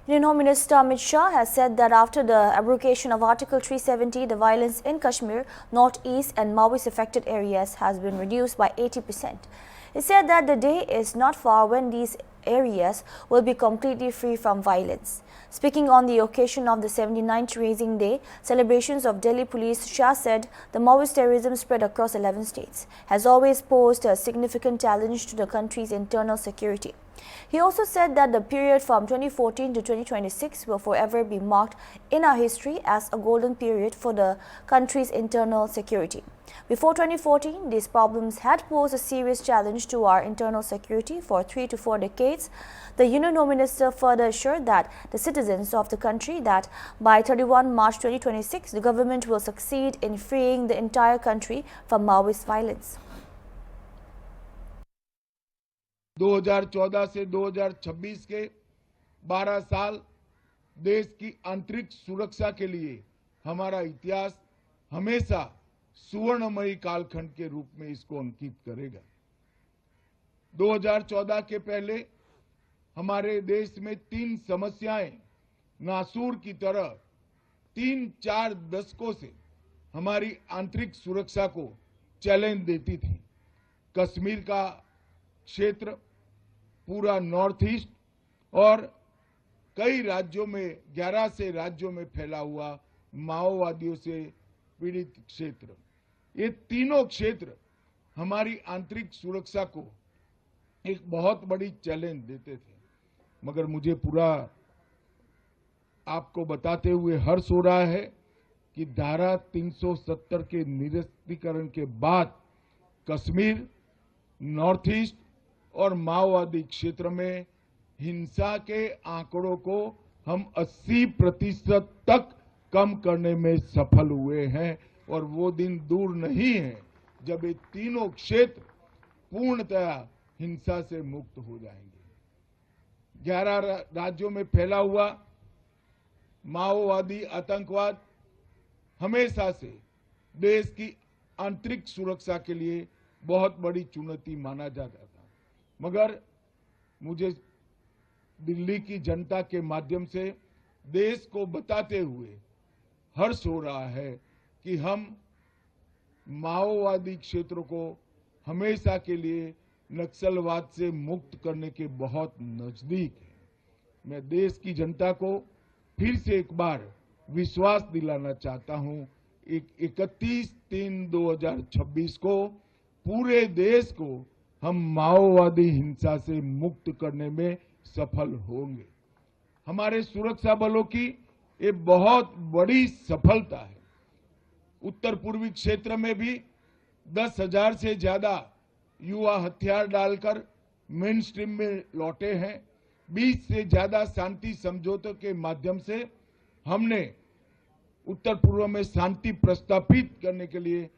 Union Home Minister Amit Shah has said that after the abrogation of Article 370, the violence in Kashmir, North-East and Maoist-affected areas has been reduced by 80%. He said that the day is not far when these areas will be completely free from violence. Speaking on the occasion of the 79th Rising Day celebrations of Delhi Police, Shah said the Maoist terrorism spread across 11 states has always posed a significant challenge to the country's internal security. He also said that the period from 2014 to 2026 will forever be marked in our history as a golden period for the country's internal security. Before 2014, these problems had posed a serious challenge to our internal security for 3 to 4 decades. The Union Home Minister further assured that the citizens of the country that by 31 March 2026, the government will succeed in freeing the entire country from Maoist violence. 2014 से 2026 के 12 साल देश की आंतरिक सुरक्षा के लिए हमारा इतिहास हमेशा सुवर्णमयी कालखंड के रूप में इसको अंकित करेगा। 2014 के पहले हमारे देश में 3 समस्याएं नासूर की तरह 3-4 दशकों से हमारी आंतरिक सुरक्षा को चैलेंज देती थी। कश्मीर का क्षेत्र, पूरा नॉर्थ ईस्ट और कई राज्यों में 11 से राज्यों में फैला हुआ माओवादियों से पीड़ित क्षेत्र, ये तीनों क्षेत्र हमारी आंतरिक सुरक्षा को एक बहुत बड़ी चैलेंज देते थे। मगर मुझे पूरा आपको बताते हुए हर्ष हो रहा है कि धारा 370 के निरस्तीकरण के बाद कश्मीर, नॉर्थ ईस्ट और माओवादी क्षेत्र में हिंसा के आंकड़ों को हम 80% तक कम करने में सफल हुए हैं और वो दिन दूर नहीं है जब ये तीनों क्षेत्र पूर्णतया हिंसा से मुक्त हो जाएंगे। 11 राज्यों में फैला हुआ माओवादी आतंकवाद हमेशा से देश की आंतरिक सुरक्षा के लिए बहुत बड़ी चुनौती माना जाता था। मगर मुझे दिल्ली की जनता के माध्यम से देश को बताते हुए हर्ष हो रहा है कि हम माओवादी क्षेत्रों को हमेशा के लिए नक्सलवाद से मुक्त करने के बहुत नजदीक हैं। मैं देश की जनता को फिर से एक बार विश्वास दिलाना चाहता हूं, 31/3/2026 को पूरे देश को हम माओवादी हिंसा से मुक्त करने में सफल होंगे। हमारे सुरक्षा बलों की ये बहुत बड़ी सफलता है। उत्तर पूर्वी क्षेत्र में भी 10,000 से ज्यादा युवा हथियार डालकर मेन स्ट्रीम में लौटे हैं। 20 से ज्यादा शांति समझौतों के माध्यम से हमने उत्तर पूर्व में शांति प्रस्थापित करने के लिए